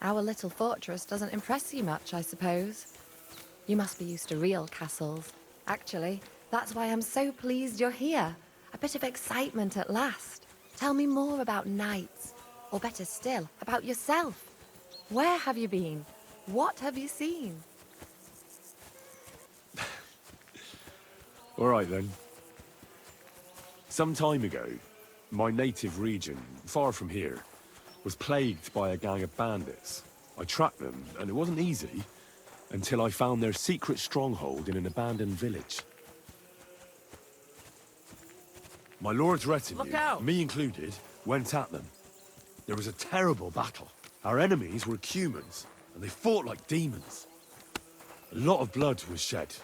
Our little fortress doesn't impress you much, I suppose. You must be used to real castles. Actually, that's why I'm so pleased you're here. A bit of excitement at last. Tell me more about knights, or better still, about yourself. Where have you been? What have you seen? All right then. Some time ago, my native region, far from here, was plagued by a gang of bandits. I tracked them, and it wasn't easy, until I found their secret stronghold in an abandoned village. My lord's retinue, me included, went at them. There was a terrible battle. Our enemies were humans, and they fought like demons. A lot of blood was shed,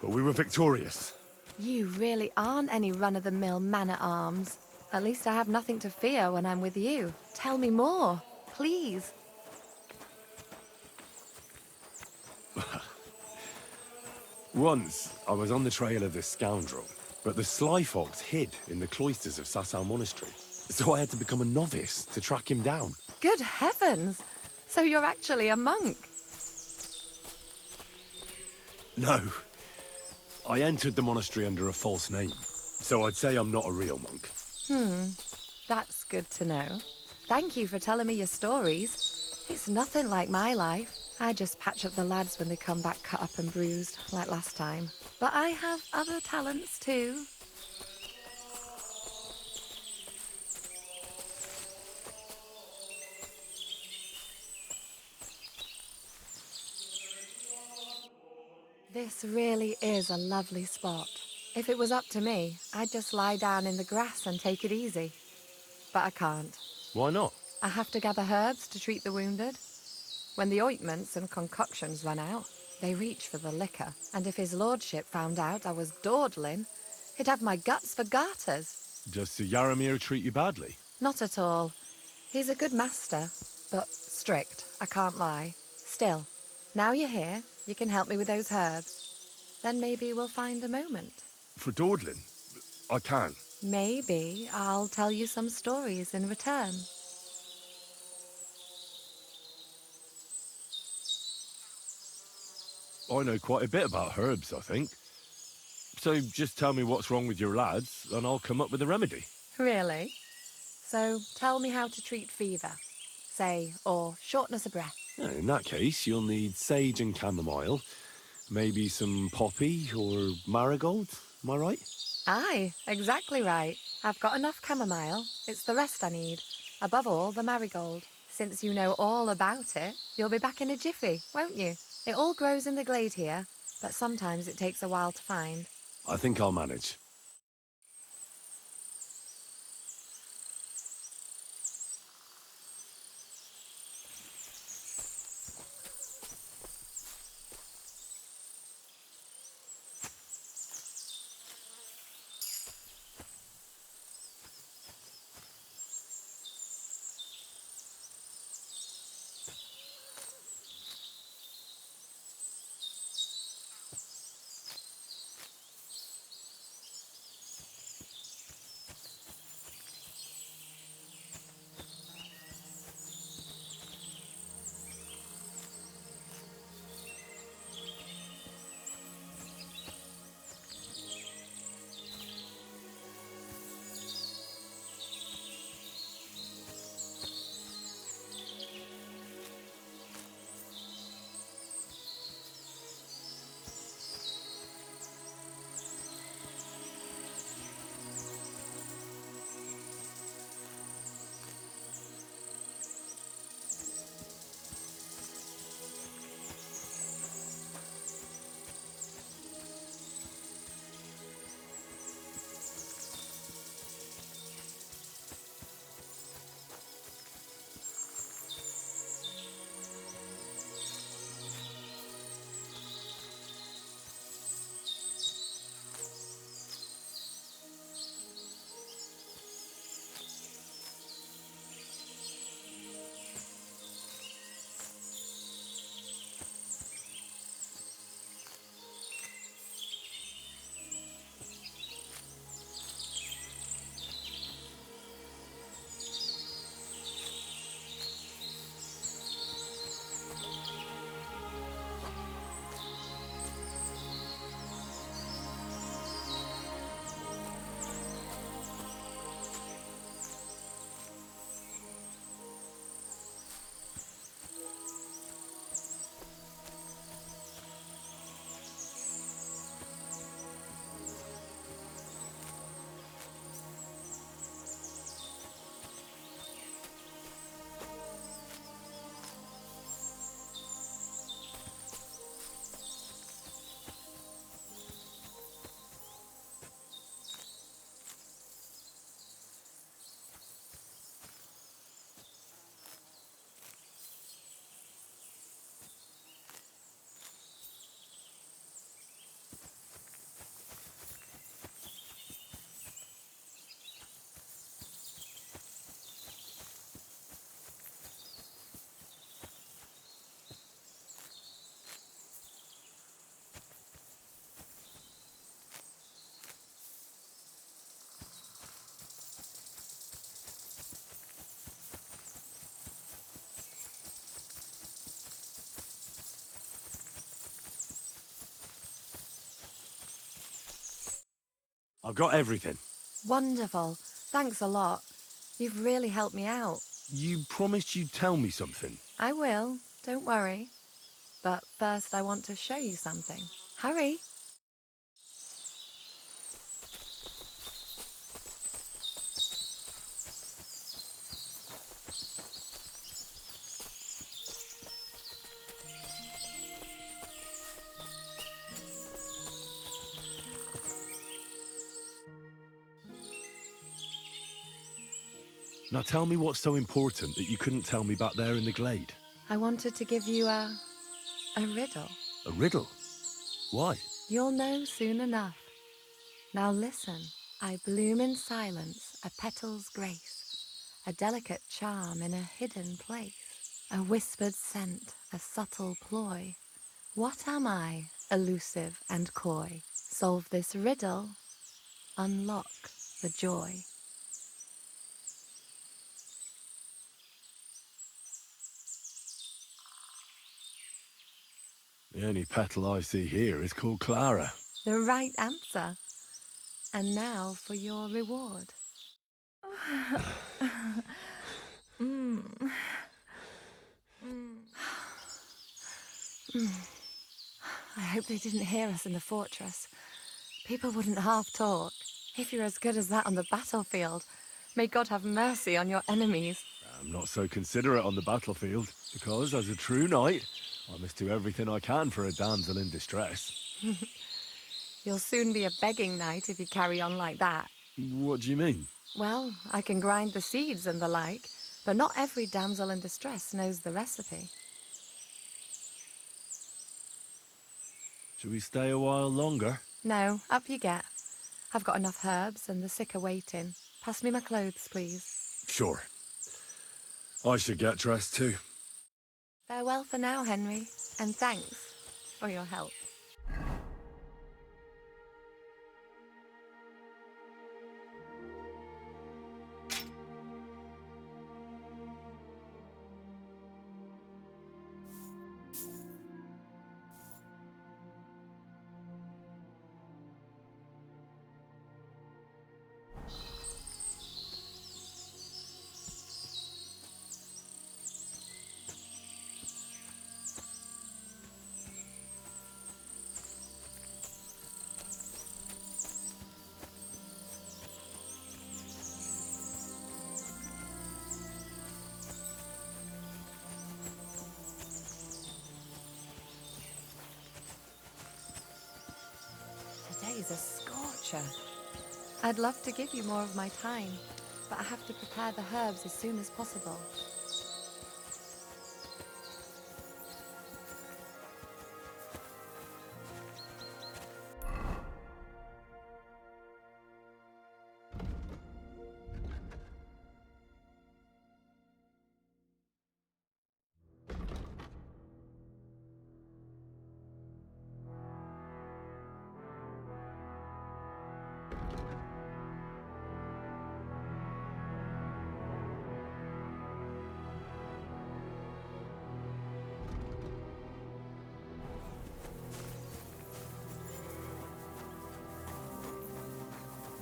but we were victorious. You really aren't any run-of-the-mill man-at-arms. At least I have nothing to fear when I'm with you. Tell me more, please. Once, I was on the trail of this scoundrel, but the sly fox hid in the cloisters of Sasau Monastery. So I had to become a novice to track him down. Good heavens! So you're actually a monk? No. I entered the monastery under a false name, so I'd say I'm not a real monk. That's good to know. Thank you for telling me your stories. It's nothing like my life. I just patch up the lads when they come back cut up and bruised, like last time. But I have other talents too. This really is a lovely spot. If it was up to me, I'd just lie down in the grass and take it easy. But I can't. Why not? I have to gather herbs to treat the wounded. When the ointments and concoctions run out, they reach for the liquor. And if his lordship found out I was dawdling, he'd have my guts for garters. Does Sir Yaramir treat you badly? Not at all. He's a good master, but strict, I can't lie. Still, now you're here, you can help me with those herbs. Then maybe we'll find a moment. For dawdling? I can. Maybe I'll tell you some stories in return. I know quite a bit about herbs, I think. So just tell me what's wrong with your lads, and I'll come up with a remedy. Really? So tell me how to treat fever, say, or shortness of breath. In that case, you'll need sage and chamomile, maybe some poppy or marigold, am I right? Aye, exactly right. I've got enough chamomile. It's the rest I need. Above all, the marigold. Since you know all about it, you'll be back in a jiffy, won't you? It all grows in the glade here, but sometimes it takes a while to find. I think I'll manage. I've got everything. Wonderful. Thanks a lot. You've really helped me out. You promised you'd tell me something. I will, don't worry. But first I want to show you something. Hurry. Now tell me what's so important that you couldn't tell me back there in the glade. I wanted to give you a riddle. A riddle? Why? You'll know soon enough. Now listen. I bloom in silence, a petal's grace, a delicate charm in a hidden place, a whispered scent, a subtle ploy. What am I, elusive and coy? Solve this riddle, unlock the joy. The only petal I see here is called Clara. The right answer. And now for your reward. I hope they didn't hear us in the fortress. People wouldn't half talk. If you're as good as that on the battlefield, may God have mercy on your enemies. I'm not so considerate on the battlefield, because as a true knight, I must do everything I can for a damsel in distress. You'll soon be a begging knight if you carry on like that. What do you mean? Well, I can grind the seeds and the like, but not every damsel in distress knows the recipe. Should we stay a while longer? No, up you get. I've got enough herbs and the sick are waiting. Pass me my clothes, please. Sure. I should get dressed too. Farewell for now, Henry, and thanks for your help. Today's a scorcher. I'd love to give you more of my time, but I have to prepare the herbs as soon as possible.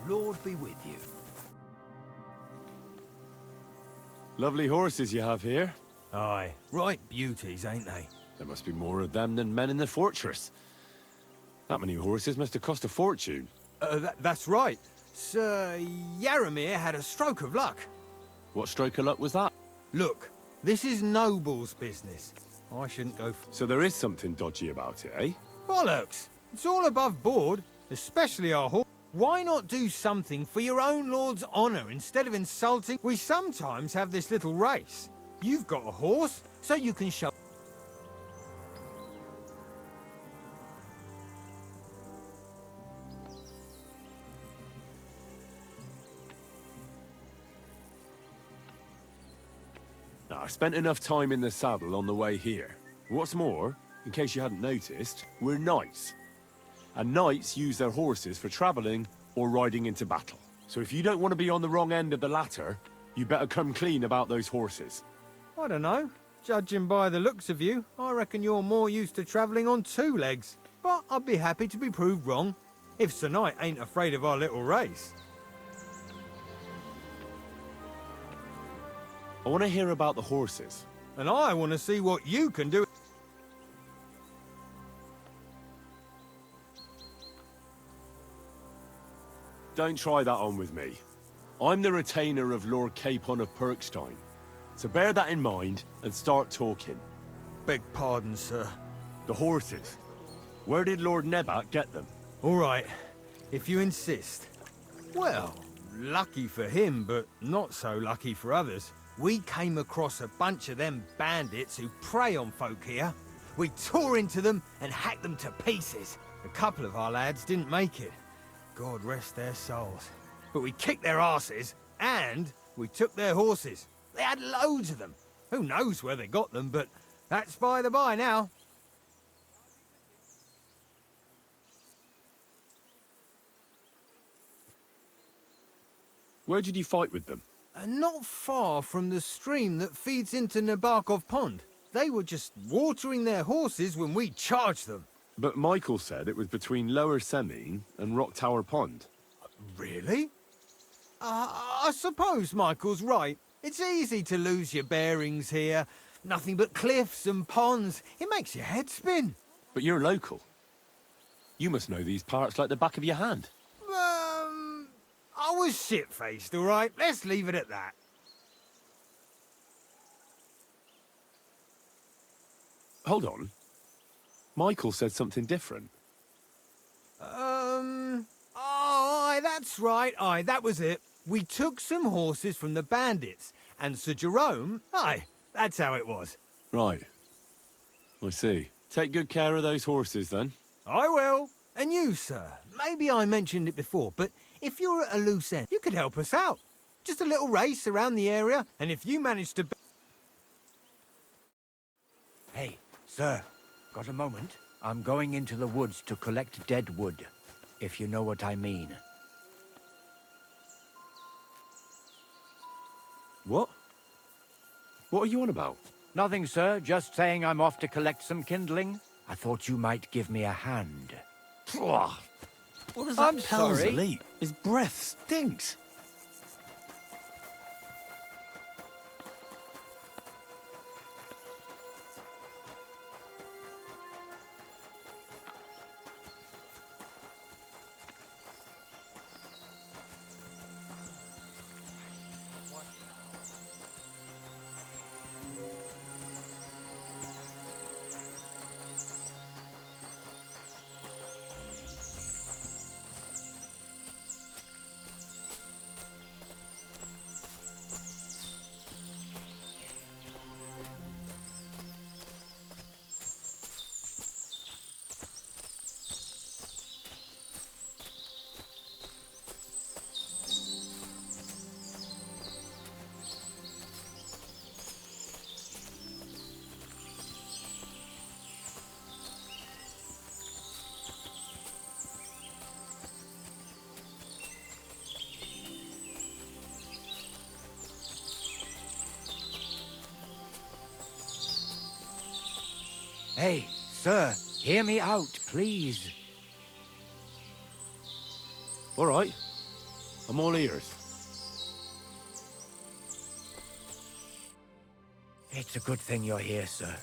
Lord be with you. Lovely horses you have here. Aye, right beauties, ain't they? There must be more of them than men in the fortress. That many horses must have cost a fortune. That's right. Sir Yaramir had a stroke of luck. What stroke of luck was that? Look, this is noble's business. I shouldn't go... So there is something dodgy about it, eh? Bollocks! It's all above board, especially our horse. Why not do something for your own lord's honor instead of insulting? We sometimes have this little race. You've got a horse, so you can show... Now, I spent enough time in the saddle on the way here. What's more, in case you hadn't noticed, we're knights. And knights use their horses for traveling or riding into battle. So if you don't want to be on the wrong end of the latter, you better come clean about those horses. I don't know. Judging by the looks of you, I reckon you're more used to travelling on two legs. But I'd be happy to be proved wrong. if Sir Knight ain't afraid of our little race. I want to hear about the horses. And I want to see what you can do. Don't try that on with me. I'm the retainer of Lord Capon of Perkstein. So bear that in mind and start talking. Beg pardon, sir. The horses. Where did Lord Nebat get them? All right, if you insist. Well, lucky for him, but not so lucky for others. We came across a bunch of them bandits who prey on folk here. We tore into them and hacked them to pieces. A couple of our lads didn't make it. God rest their souls. But we kicked their asses, and we took their horses. They had loads of them. Who knows where they got them, but that's by the by now. Where did you fight with them? Not far from the stream that feeds into Nabokov Pond. They were just watering their horses when we charged them. But Michael said it was between Lower Semine and Rock Tower Pond. Really? I suppose Michael's right. It's easy to lose your bearings here. Nothing but cliffs and ponds. It makes your head spin. But you're local. You must know these parts like the back of your hand. I was shit-faced, all right? Let's leave it at that. Hold on. Michael said something different. Aye, that's right. Aye, that was it. We took some horses from the bandits, and Sir Jerome... Aye, that's how it was. Right. I see. Take good care of those horses, then. I will. And you, sir. Maybe I mentioned it before, but if you're at a loose end, you could help us out. Just a little race around the area, and if you manage to... Hey, sir, got a moment? I'm going into the woods to collect dead wood, if you know what I mean. What? What are you on about? Nothing, sir. Just saying I'm off to collect some kindling. I thought you might give me a hand. What does I'm that Pell's sorry. elite? His breath stinks. Hey, sir, hear me out, please. All right. I'm all ears. It's a good thing you're here, sir.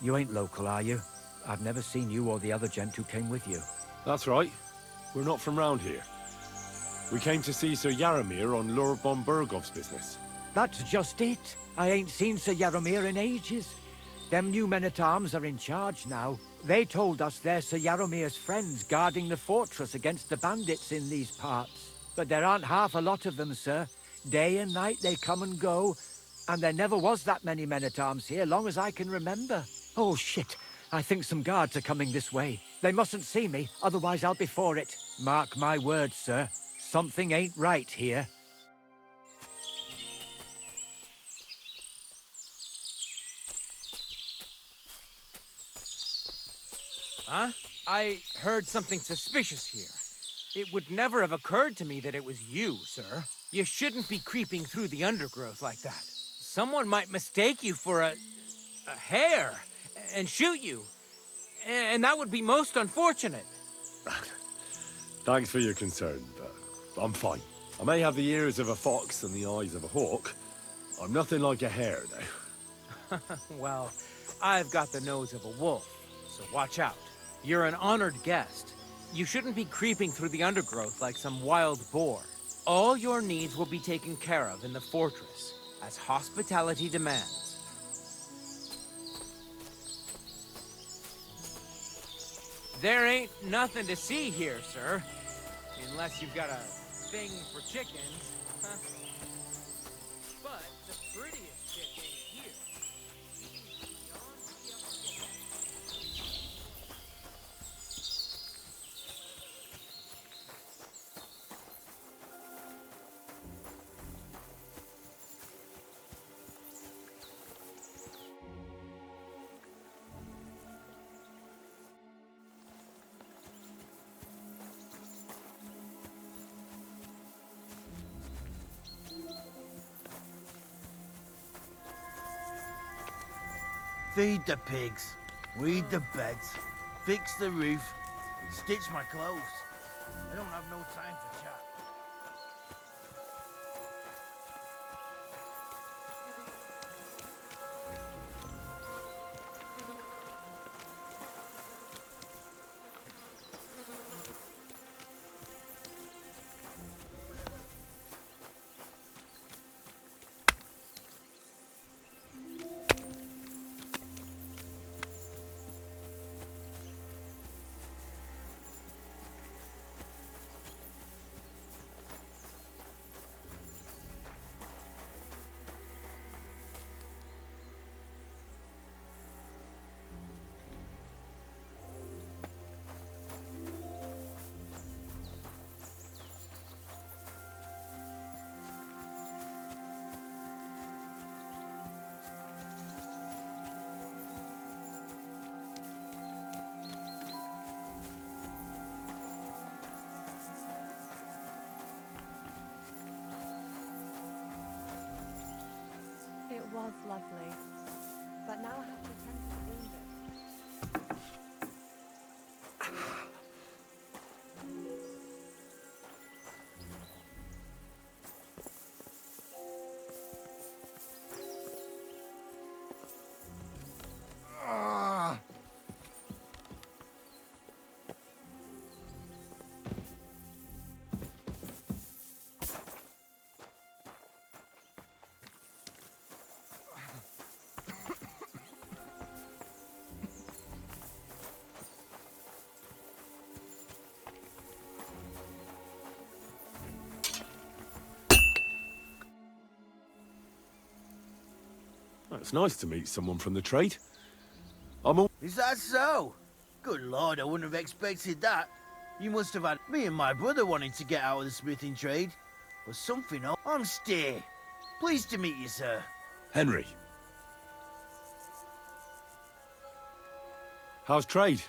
You ain't local, are you? I've never seen you or the other gent who came with you. That's right. We're not from round here. We came to see Sir Yaramir on Lord von Bergov's business. That's just it. I ain't seen Sir Yaramir in ages. Them new men-at-arms are in charge now. They told us they're Sir Yaramir's friends guarding the fortress against the bandits in these parts. But there aren't half a lot of them, sir. Day and night they come and go. And there never was that many men-at-arms here, long as I can remember. Oh, shit. I think some guards are coming this way. They mustn't see me, otherwise I'll be for it. Mark my words, sir. Something ain't right here. Huh? I heard something suspicious here. It would never have occurred to me that it was you, sir. You shouldn't be creeping through the undergrowth like that. Someone might mistake you for a hare and shoot you. And that would be most unfortunate. Thanks for your concern, but I'm fine. I may have the ears of a fox and the eyes of a hawk. I'm nothing like a hare, though. Well, I've got the nose of a wolf, so watch out. You're an honored guest. You shouldn't be creeping through the undergrowth like some wild boar. All your needs will be taken care of in the fortress, as hospitality demands. There ain't nothing to see here, sir. Unless you've got a thing for chickens. Huh? But the prettiest chick ain't here. She's beyond the upper gate. Feed the pigs, weed the beds, fix the roof, stitch my clothes. I don't have no time for chat. It was lovely, but now I have to attend to the wounded. Well, it's nice to meet someone from the trade. I'm all... Is that so? Good lord, I wouldn't have expected that. You must have had me and my brother wanting to get out of the smithing trade. Or something else. I'm Steer. Pleased to meet you, sir. Henry. How's trade?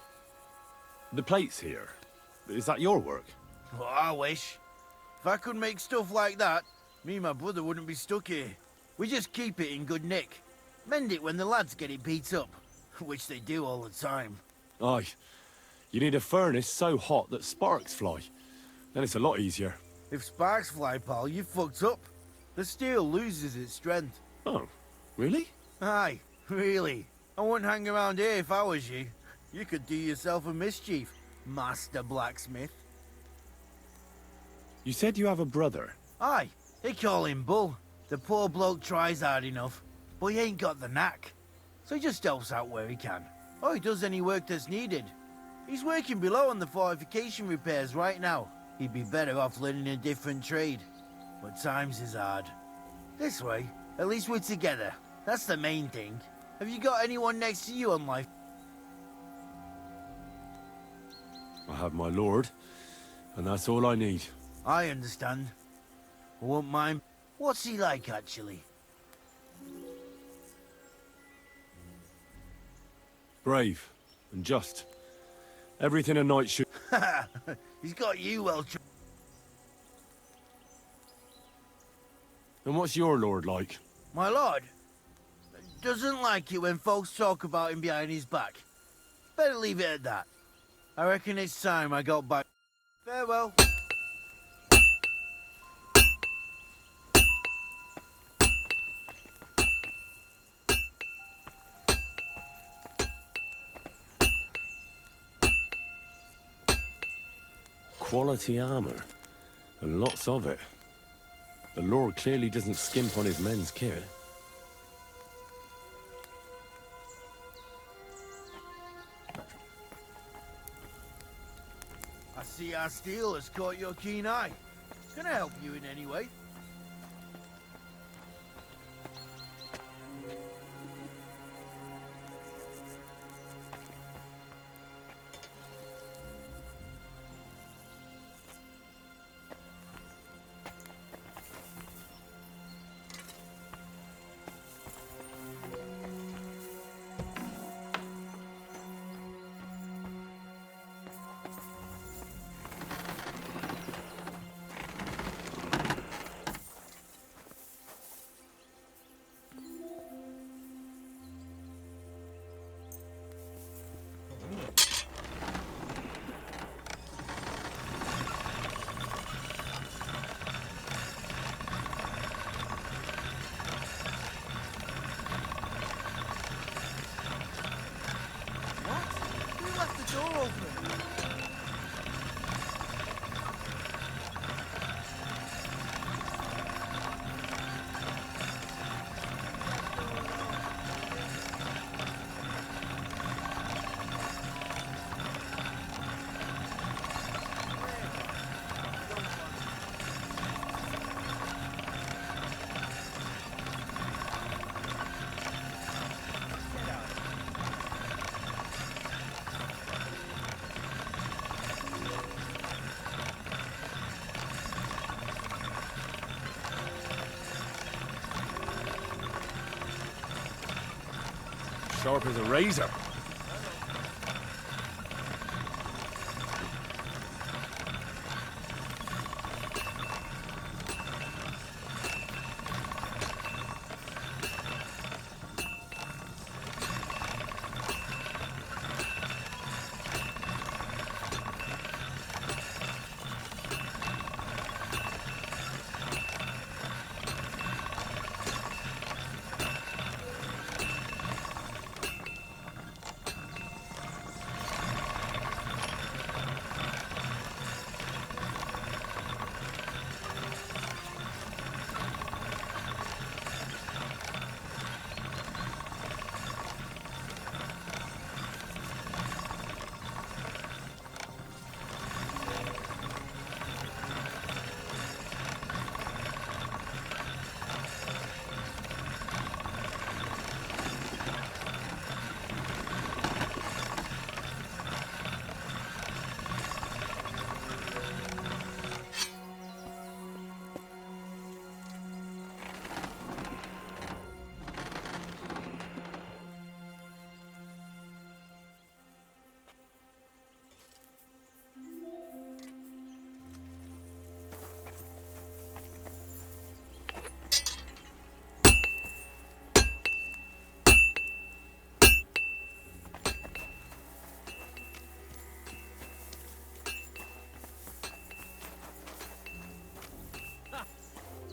The plates here. Is that your work? Well, I wish. If I could make stuff like that, me and my brother wouldn't be stuck here. We just keep it in good nick. Mend it when the lads get it beat up, which they do all the time. Aye. You need a furnace so hot that sparks fly. Then it's a lot easier. If sparks fly, pal, you fucked up. The steel loses its strength. Oh, really? Aye, really. I wouldn't hang around here if I was you. You could do yourself a mischief, Master Blacksmith. You said you have a brother. Aye, they call him Bull. The poor bloke tries hard enough, but he ain't got the knack. So he just helps out where he can. Or he does any work that's needed. He's working below on the fortification repairs right now. He'd be better off learning a different trade. But times is hard. This way, at least we're together. That's the main thing. Have you got anyone next to you on life? I have my lord, and that's all I need. I understand. I won't mind. What's he like, actually? Brave and just. Everything a knight should... He's got you well... And what's your lord like? My lord doesn't like it when folks talk about him behind his back. Better leave it at that. I reckon it's time I got back. Farewell. Quality armor. And lots of it. The Lord clearly doesn't skimp on his men's kit. I see our steel has caught your keen eye. Can I help you in any way? Who left the door open? Sharp as a razor.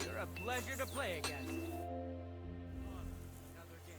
You're a pleasure to play against. Another game.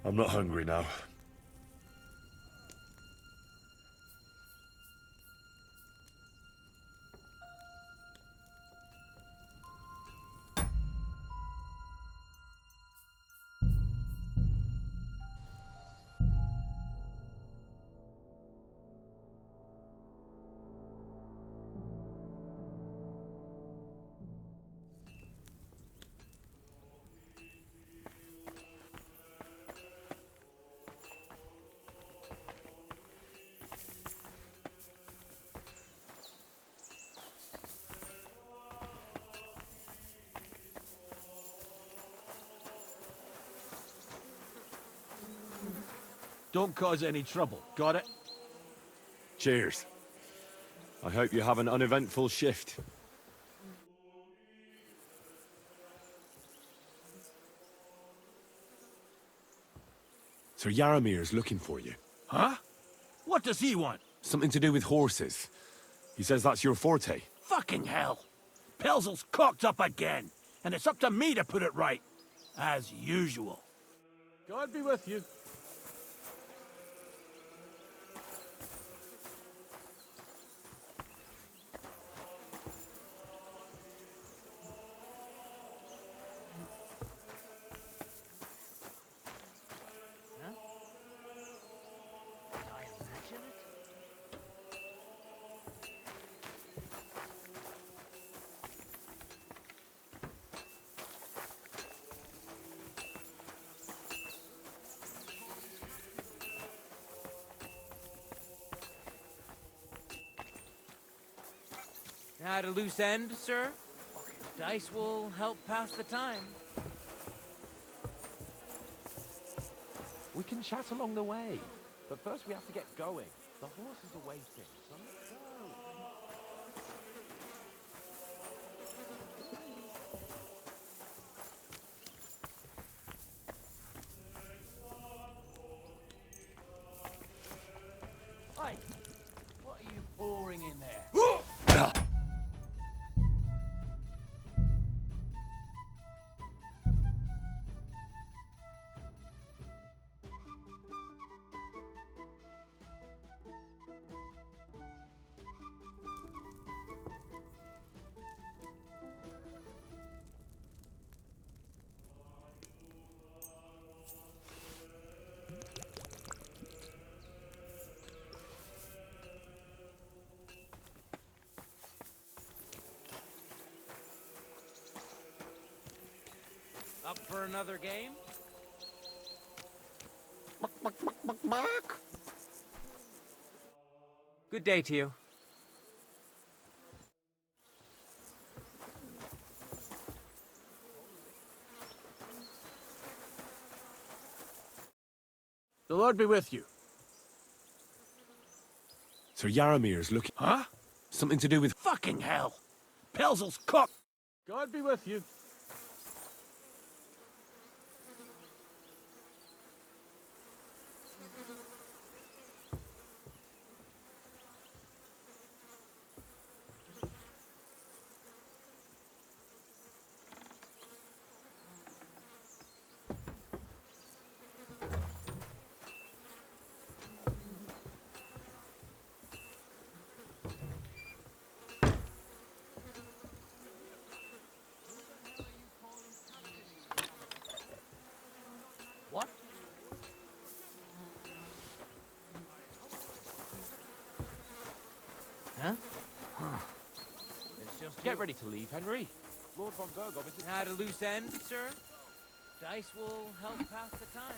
I'm not hungry now. Don't cause any trouble. Got it? Cheers. I hope you have an uneventful shift. Sir Yaramir's looking for you. Huh? What does he want? Something to do with horses. He says that's your forte. Fucking hell! Pelzel's cocked up again, and it's up to me to put it right. As usual. God be with you. At a loose end, sir? Dice will help pass the time. We can chat along the way, but first we have to get going. The horses are waiting, so let's go. Hey, what are you pouring in there? Up for another game? Good day to you. The Lord be with you. Sir Yaramir's looking... Huh? Something to do with... Fucking hell! Pelzel's cocked. God be with you. What? Huh? It's just get ready to leave, Henry. Lord von Bergov is... At a loose end, sir? Dice will help pass the time.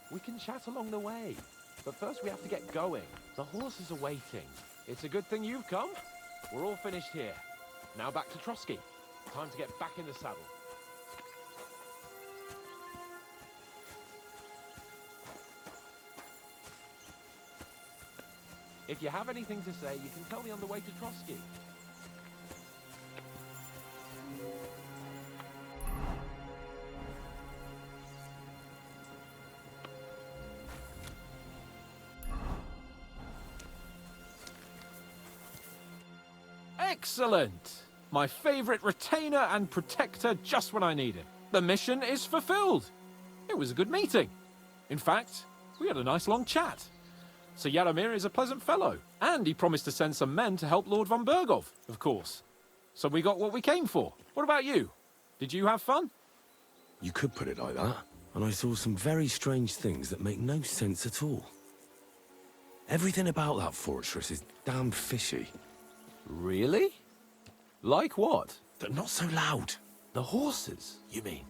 We can chat along the way, but first we have to get going. The horses are waiting. It's a good thing you've come. We're all finished here. Now back to Trotsky. Time to get back in the saddle. If you have anything to say, you can tell me on the way to Trotsky. Excellent! My favorite retainer and protector just when I need him. The mission is fulfilled. It was a good meeting. In fact, we had a nice long chat. Sir Yaromir is a pleasant fellow, and he promised to send some men to help Lord von Bergov, of course. So we got what we came for. What about you? Did you have fun? You could put it like that. And I saw some very strange things that make no sense at all. Everything about that fortress is damned fishy. Really? Like what? But not so loud. The horses, you mean?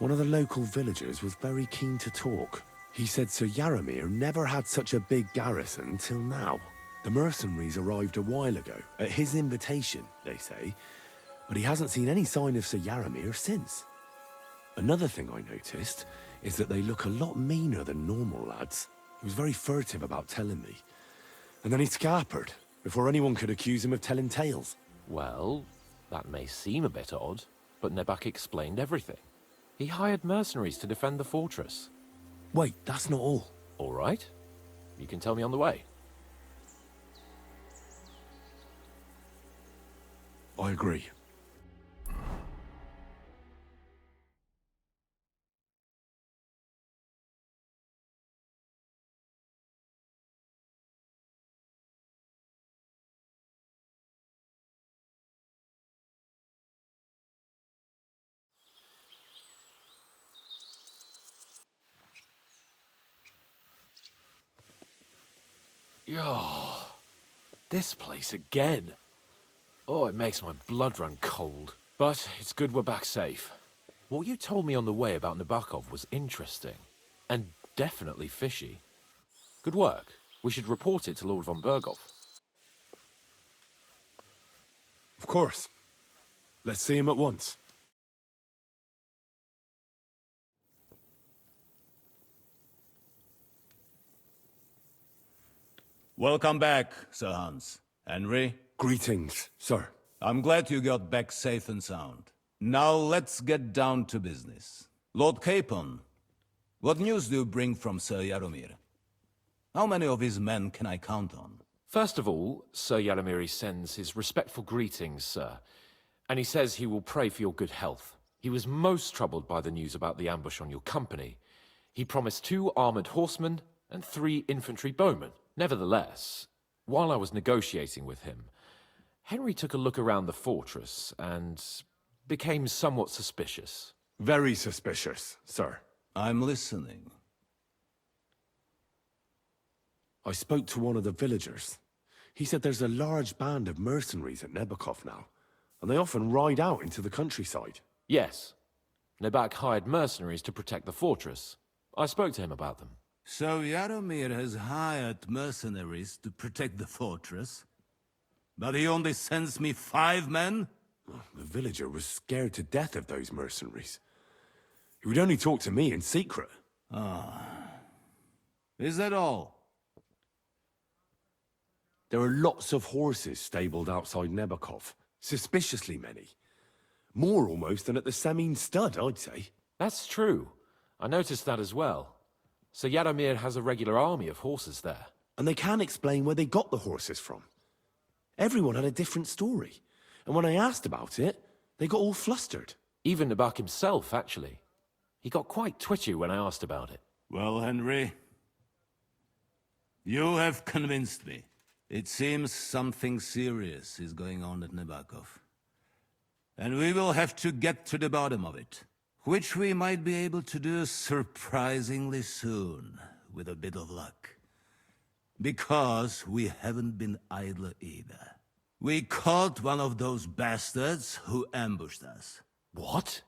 One of the local villagers was very keen to talk. He said Sir Yaramir never had such a big garrison till now. The mercenaries arrived a while ago, at his invitation, they say, but he hasn't seen any sign of Sir Yaramir since. Another thing I noticed is that they look a lot meaner than normal lads. He was very furtive about telling me. And then he scarpered, before anyone could accuse him of telling tales. Well, that may seem a bit odd, but Nebak explained everything. He hired mercenaries to defend the fortress. Wait, that's not all. All right. You can tell me on the way. I agree. Oh, this place again. Oh, it makes my blood run cold. But it's good we're back safe. What you told me on the way about Nabokov was interesting. And definitely fishy. Good work. We should report it to Lord von Berghoff. Of course. Let's see him at once. Welcome back, Sir Hans. Henry, Greetings, sir. I'm glad you got back safe and sound. Now let's get down to business. Lord Capon, what news do you bring from Sir Yaromir? How many of his men can I count on? First of all, Sir Yaramiri sends his respectful greetings, sir. And he says he will pray for your good health. He was most troubled by the news about the ambush on your company. He promised 2 armored horsemen and 3 infantry bowmen. Nevertheless, while I was negotiating with him, Henry took a look around the fortress and became somewhat suspicious. Very suspicious, sir. I'm listening. I spoke to one of the villagers. He said there's a large band of mercenaries at Nebokov now, and they often ride out into the countryside. Yes. Nebak hired mercenaries to protect the fortress. I spoke to him about them. So Yaromir has hired mercenaries to protect the fortress? But he only sends me 5 men? The villager was scared to death of those mercenaries. He would only talk to me in secret. Is that all? There are lots of horses stabled outside Nebokov. Suspiciously many. More almost than at the Semine stud, I'd say. That's true. I noticed that as well. So Yaromir has a regular army of horses there. And they can't explain where they got the horses from. Everyone had a different story. And when I asked about it, they got all flustered. Even Nebak himself, actually. He got quite twitchy when I asked about it. Well, Henry, you have convinced me. It seems something serious is going on at Nebakov. And we will have to get to the bottom of it. Which we might be able to do surprisingly soon, with a bit of luck. Because we haven't been idle either. We caught one of those bastards who ambushed us. What?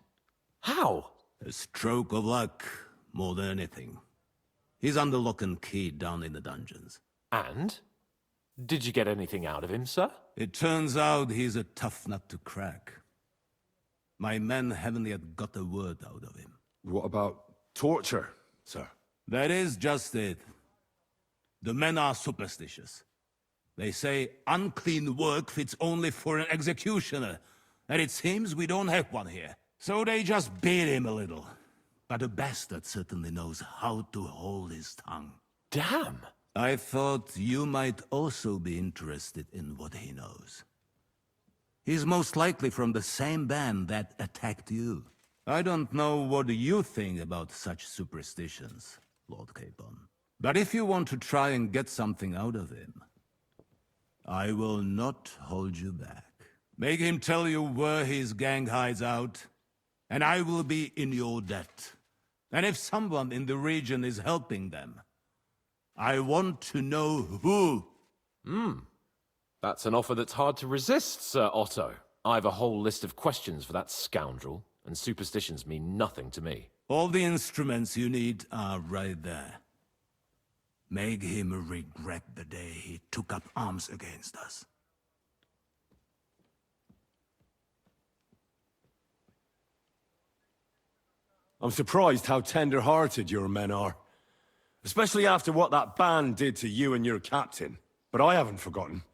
How? A stroke of luck, more than anything. He's under lock and key down in the dungeons. And? Did you get anything out of him, sir? It turns out he's a tough nut to crack. My men haven't yet got a word out of him. What about torture, sir? That is just it. The men are superstitious. They say unclean work fits only for an executioner, and it seems we don't have one here. So they just beat him a little. But a bastard certainly knows how to hold his tongue. Damn! I thought you might also be interested in what he knows. He's most likely from the same band that attacked you. I don't know what you think about such superstitions, Lord Capon. But if you want to try and get something out of him, I will not hold you back. Make him tell you where his gang hides out, and I will be in your debt. And if someone in the region is helping them, I want to know who. That's an offer that's hard to resist, Sir Otto. I've a whole list of questions for that scoundrel. and superstitions mean nothing to me. All the instruments you need are right there. Make him regret the day he took up arms against us. I'm surprised how tender-hearted your men are. Especially after what that band did to you and your captain. But I haven't forgotten.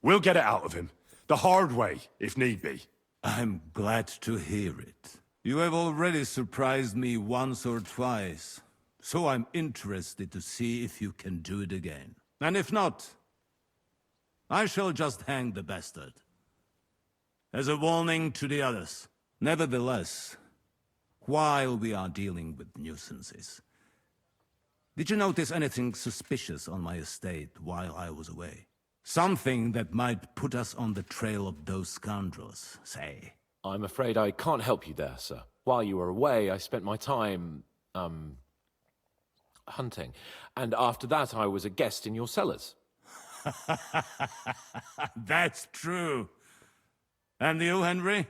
We'll get it out of him. The hard way, if need be. I'm glad to hear it. You have already surprised me once or twice, so I'm interested to see if you can do it again. And if not, I shall just hang the bastard. As a warning to the others. Nevertheless, while we are dealing with nuisances, did you notice anything suspicious on my estate while I was away? Something that might put us on the trail of those scoundrels, say. I'm afraid I can't help you there, sir. While you were away, I spent my time, hunting. And after that, I was a guest in your cellars. That's true. And you, Henry?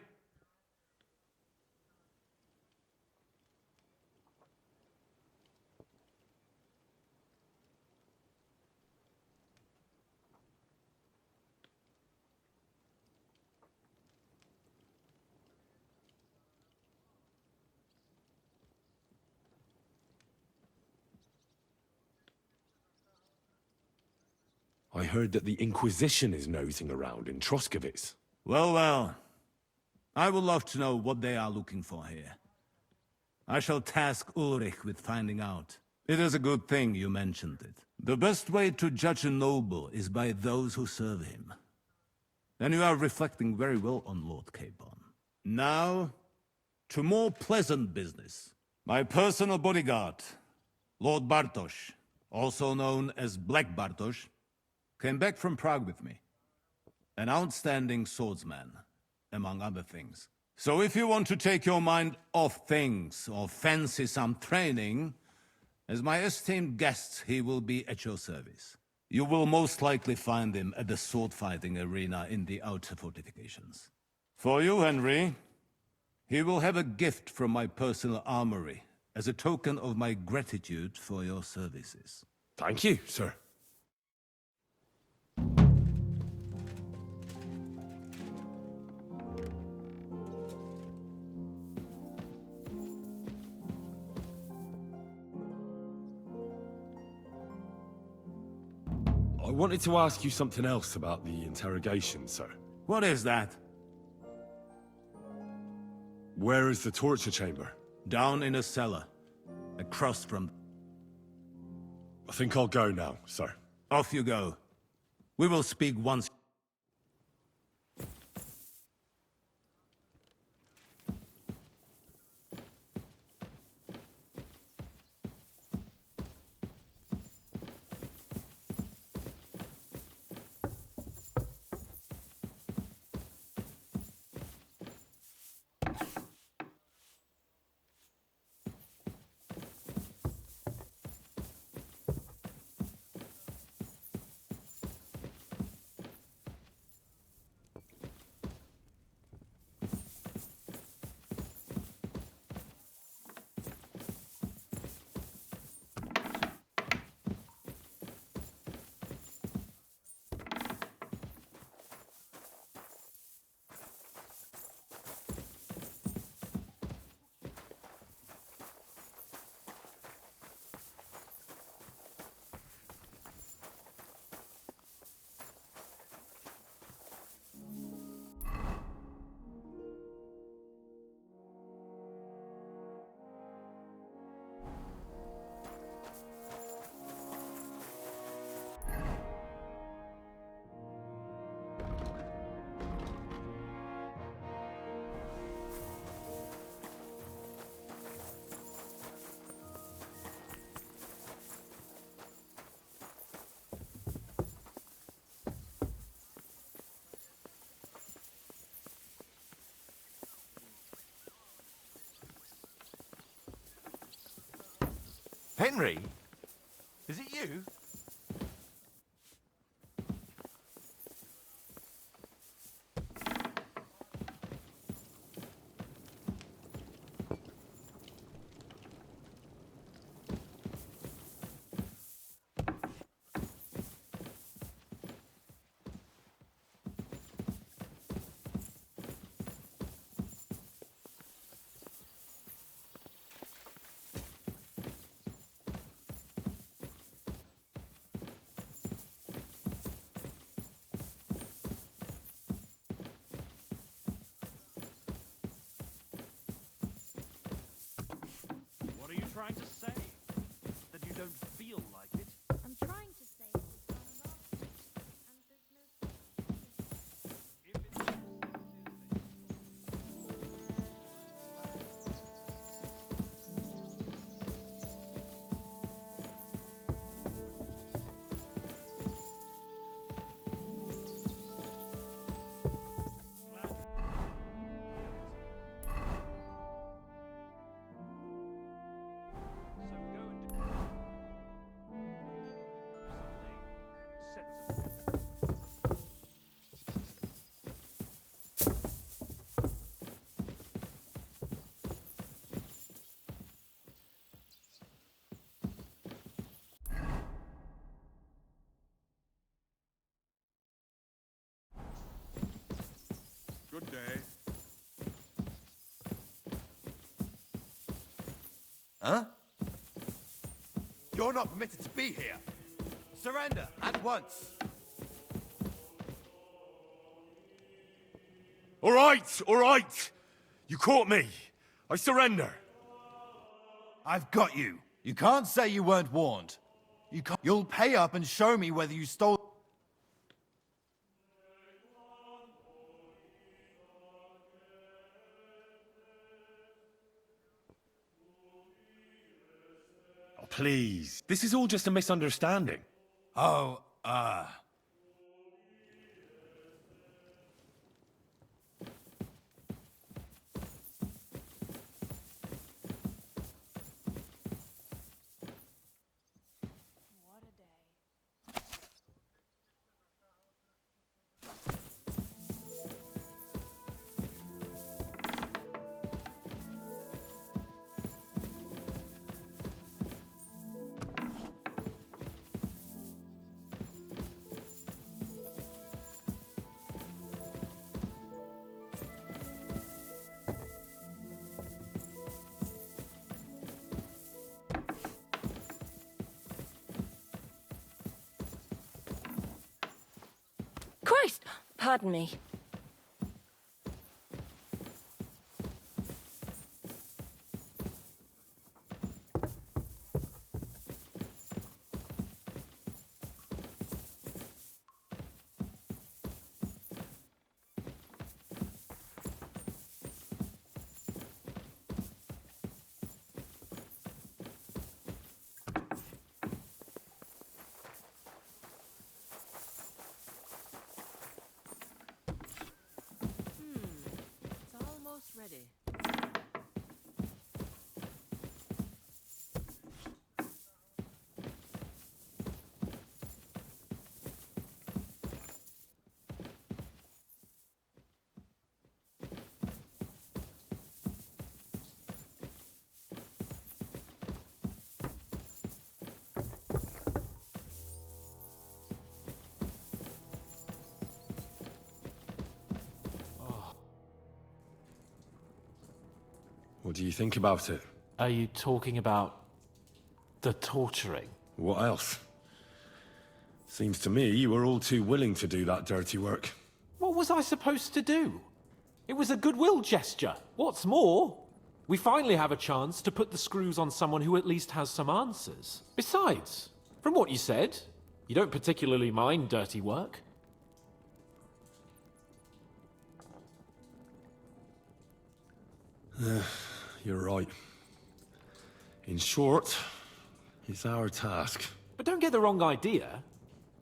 I heard that the Inquisition is nosing around in Troskowitz. Well, well. I would love to know what they are looking for here. I shall task Ulrich with finding out. It is a good thing you mentioned it. The best way to judge a noble is by those who serve him. And you are reflecting very well on Lord Capon. Now, to more pleasant business. My personal bodyguard, Lord Bartosz, also known as Black Bartosz, came back from Prague with me. An outstanding swordsman, among other things. So if you want to take your mind off things, or fancy some training, as my esteemed guest, he will be at your service. You will most likely find him at the sword-fighting arena in the outer fortifications. For you, Henry, he will have a gift from my personal armory, as a token of my gratitude for your services. Thank you, sir. I wanted to ask you something else about the interrogation, sir. What is that? Where is the torture chamber? Down in a cellar, across from... I think I'll go now, sir. Off you go. We will speak once... Henry? Is it you? trying to say? That you don't feel like it? I'm trying to say that it's our last and there's no... Good day. Huh? You're not permitted to be here. Surrender at once. All right. You caught me. I surrender. I've got you. You can't say you weren't warned. You'll pay up and show me whether you stole... Oh, please. This is all just a misunderstanding. Oh, Christ! Pardon me. Ready. What do you think about it? Are you talking about the torturing? What else? Seems to me you were all too willing to do that dirty work. What was I supposed to do? It was a goodwill gesture. What's more, we finally have a chance to put the screws on someone who at least has some answers. Besides, from what you said, you don't particularly mind dirty work. You're right. In short, it's our task. But don't get the wrong idea.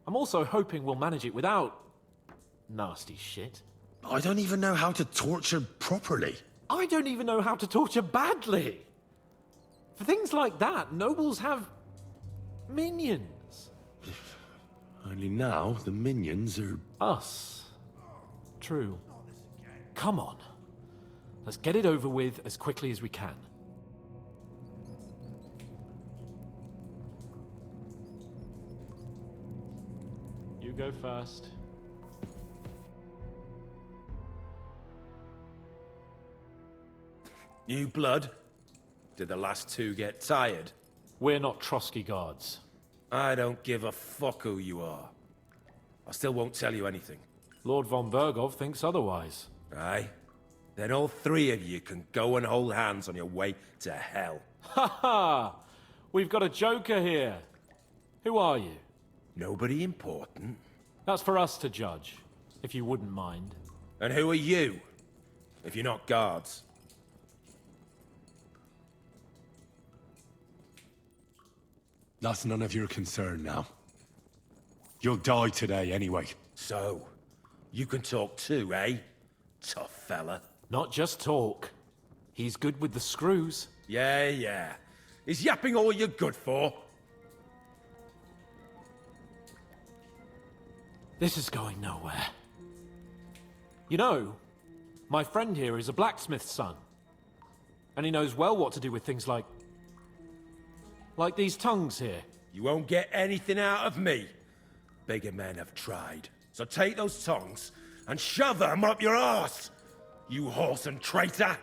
I'm also hoping we'll manage it without nasty shit. I don't even know how to torture properly. I don't even know how to torture badly. For things like that, nobles have minions. Only now the minions are... Us. True. Come on. Let's get it over with as quickly as we can. You go first. New blood? Did the last two get tired? We're not Trotsky guards. I don't give a fuck who you are. I still won't tell you anything. Lord von Bergov thinks otherwise. Aye? Then all three of you can go and hold hands on your way to hell. Ha ha! We've got a joker here. Who are you? Nobody important. That's for us to judge, if you wouldn't mind. And who are you, if you're not guards? That's none of your concern now. You'll die today anyway. So, you can talk too, eh? Tough fella. Not just talk. He's good with the screws. Yeah. Is yapping all you're good for? This is going nowhere. You know, my friend here is a blacksmith's son. And he knows well what to do with things like these tongues here. You won't get anything out of me. Bigger men have tried. So take those tongs and shove them up your arse, you whoreson traitor!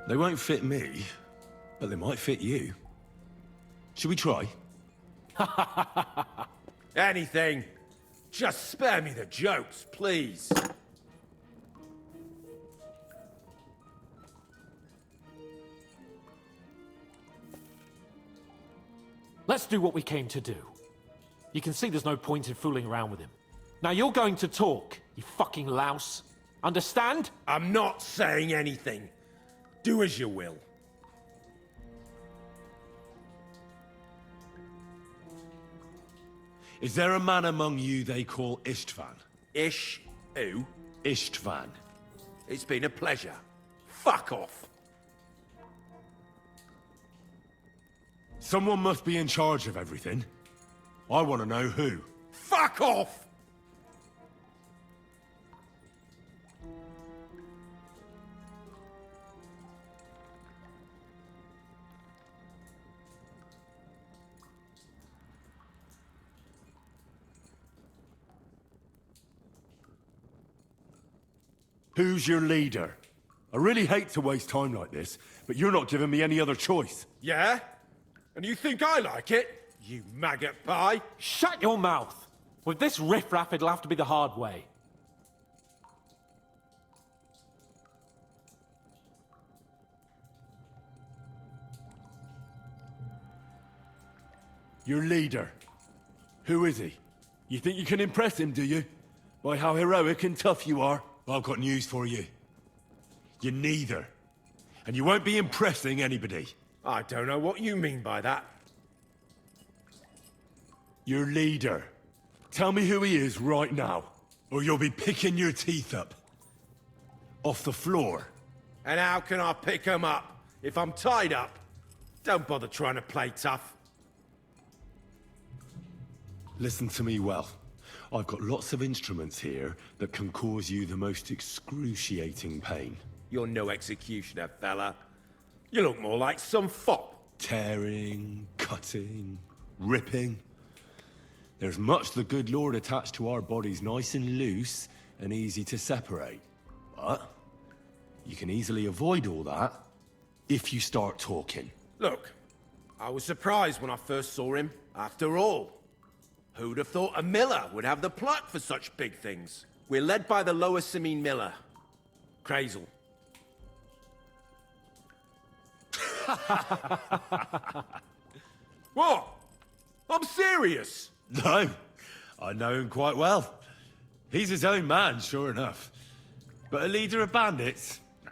They won't fit me, but they might fit you. Should we try? Anything. Just spare me the jokes, please. Let's do what we came to do. You can see there's no point in fooling around with him. Now you're going to talk, you fucking louse. Understand? I'm not saying anything. Do as you will. Is there a man among you they call Istvan? Ish who? Istvan. It's been a pleasure. Fuck off. Someone must be in charge of everything. I want to know who. Fuck off! Who's your leader? I really hate to waste time like this, but you're not giving me any other choice. Yeah? And you think I like it? You maggot pie? Shut your mouth! With this riffraff, it'll have to be the hard way. Your leader. Who is he? You think you can impress him, do you? By how heroic and tough you are? Well, I've got news for you. You're neither. And you won't be impressing anybody. I don't know what you mean by that. Your leader. Tell me who he is right now, or you'll be picking your teeth up. Off the floor. And how can I pick him up if I'm tied up? Don't bother trying to play tough. Listen to me well. I've got lots of instruments here that can cause you the most excruciating pain. You're no executioner, fella. You look more like some fop. Tearing, cutting, ripping. There's much the good Lord attached to our bodies, nice and loose and easy to separate. But you can easily avoid all that if you start talking. Look, I was surprised when I first saw him. After all, who'd have thought a miller would have the pluck for such big things? We're led by the Lower Simene Miller. Crazel. What? I'm serious. No, I know him quite well. He's his own man, sure enough. But a leader of bandits? Nah,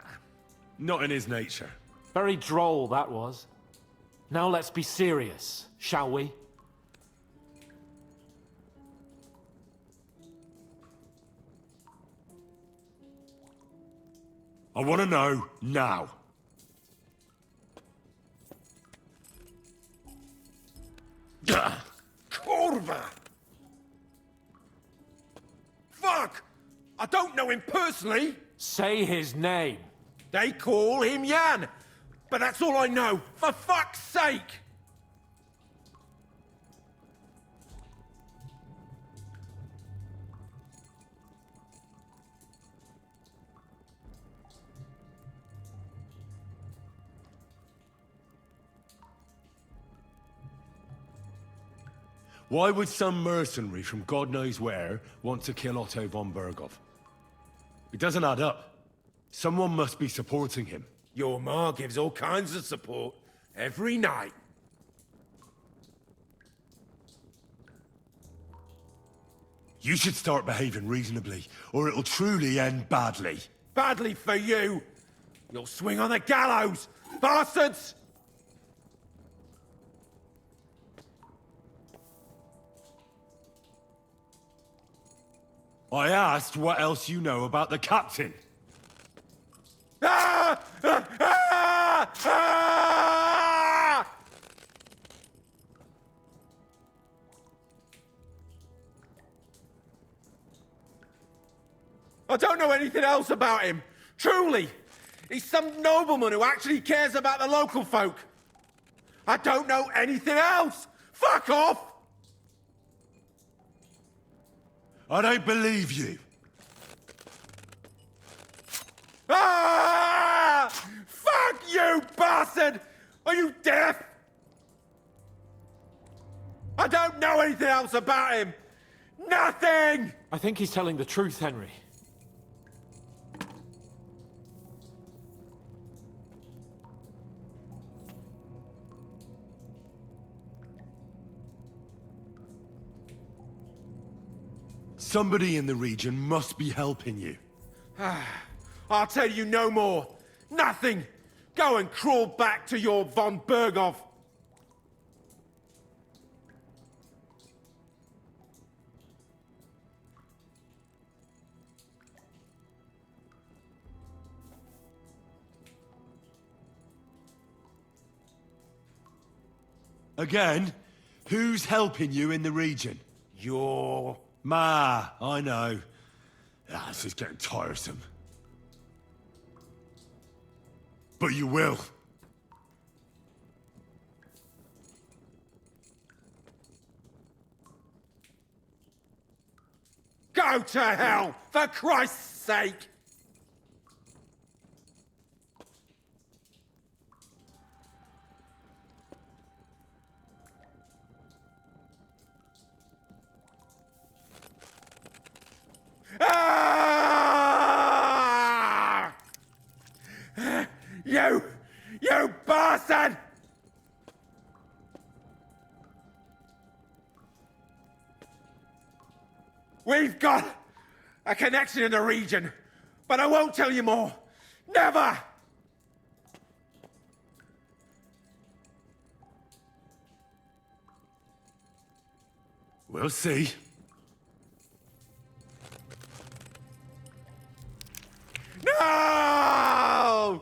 not in his nature. Very droll, that was. Now let's be serious, shall we? I want to know now. Kurva! Fuck! I don't know him personally. Say his name. They call him Jan. But that's all I know. For fuck's sake! Why would some mercenary from God knows where want to kill Otto von Berghoff? It doesn't add up. Someone must be supporting him. Your ma gives all kinds of support every night. You should start behaving reasonably, or it'll truly end badly. Badly for you! You'll swing on the gallows, bastards! I asked what else you know about the captain. Ah! Ah! Ah! Ah! I don't know anything else about him. Truly. He's some nobleman who actually cares about the local folk. I don't know anything else. Fuck off! I don't believe you. Ah! Fuck you, bastard! Are you deaf? I don't know anything else about him. Nothing! I think he's telling the truth, Henry. Somebody in the region must be helping you. I'll tell you no more. Nothing. Go and crawl back to your von Berghoff. Again, who's helping you in the region? Your... Ma, I know. This is getting tiresome. But you will. Go to hell, for Christ's sake! Ah! You bastard! We've got a connection in the region, but I won't tell you more. Never! We'll see. No!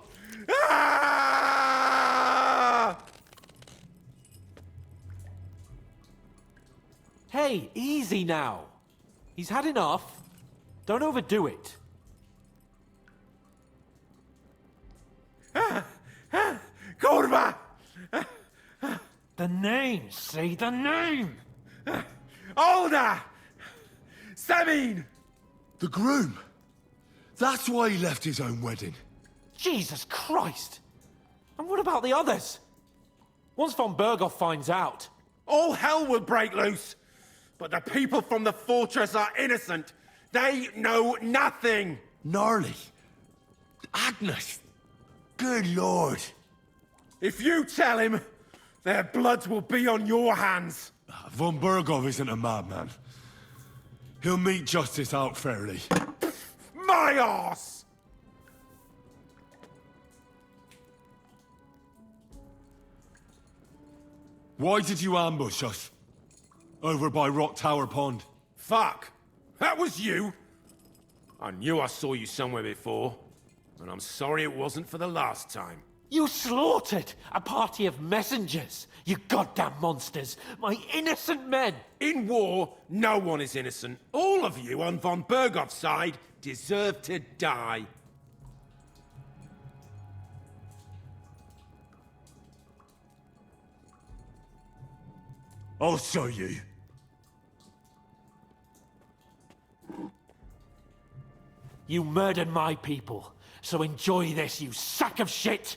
Ah! Hey, easy now. He's had enough. Don't overdo it. Kurva! The name, say the name! Older! Sabine! The groom. That's why he left his own wedding. Jesus Christ! And what about the others? Once von Berghoff finds out... All hell will break loose! But the people from the fortress are innocent! They know nothing! Gnarly. Agnes. Good lord. If you tell him, their bloods will be on your hands! Von Berghoff isn't a madman. He'll meet justice out fairly. My arse! Why did you ambush us? Over by Rock Tower Pond. Fuck! That was you! I knew I saw you somewhere before, and I'm sorry it wasn't for the last time. You slaughtered a party of messengers, you goddamn monsters! My innocent men! In war, no one is innocent. All of you on von Berghoff's side deserve to die. I'll show you. You murdered my people, so enjoy this, you sack of shit!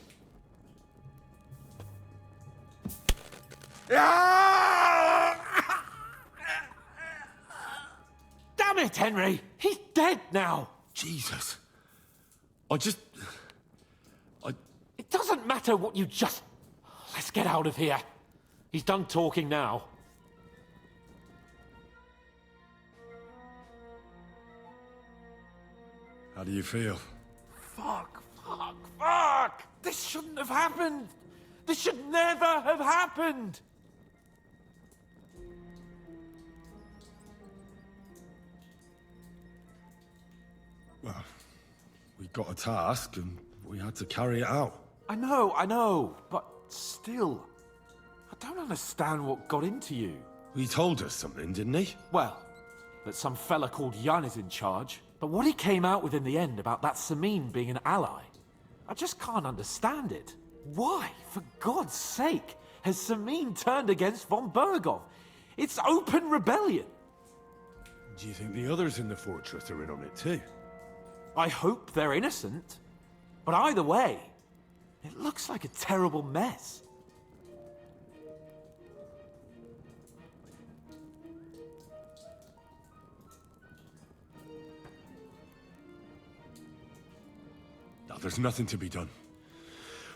Ah! it, Henry! He's dead now! Jesus. It doesn't matter what you just... Let's get out of here. He's done talking now. How do you feel? Fuck! This shouldn't have happened! This should never have happened! Well, we got a task and we had to carry it out. I know, but still... I don't understand what got into you. He told us something, didn't he? Well, that some fella called Jan is in charge, but what he came out with in the end about that Samin being an ally, I just can't understand it. Why, for God's sake, has Samin turned against von Bergov? It's open rebellion. Do you think the others in the fortress are in on it too? I hope they're innocent, but either way, it looks like a terrible mess. Now, there's nothing to be done.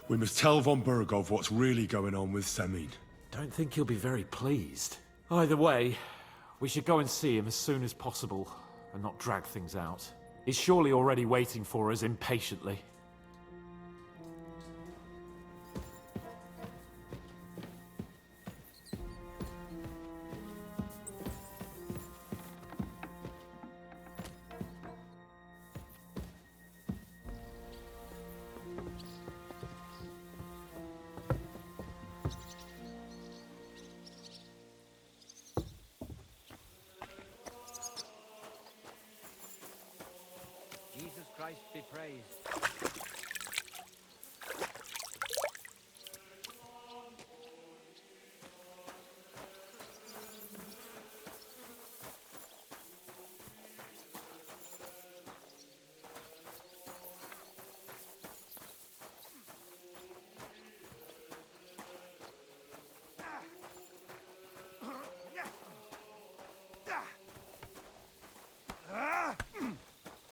We must tell von Bergov what's really going on with Samin. Don't think he'll be very pleased. Either way, we should go and see him as soon as possible and not drag things out. He's surely already waiting for us impatiently. Jesus Christ be praised.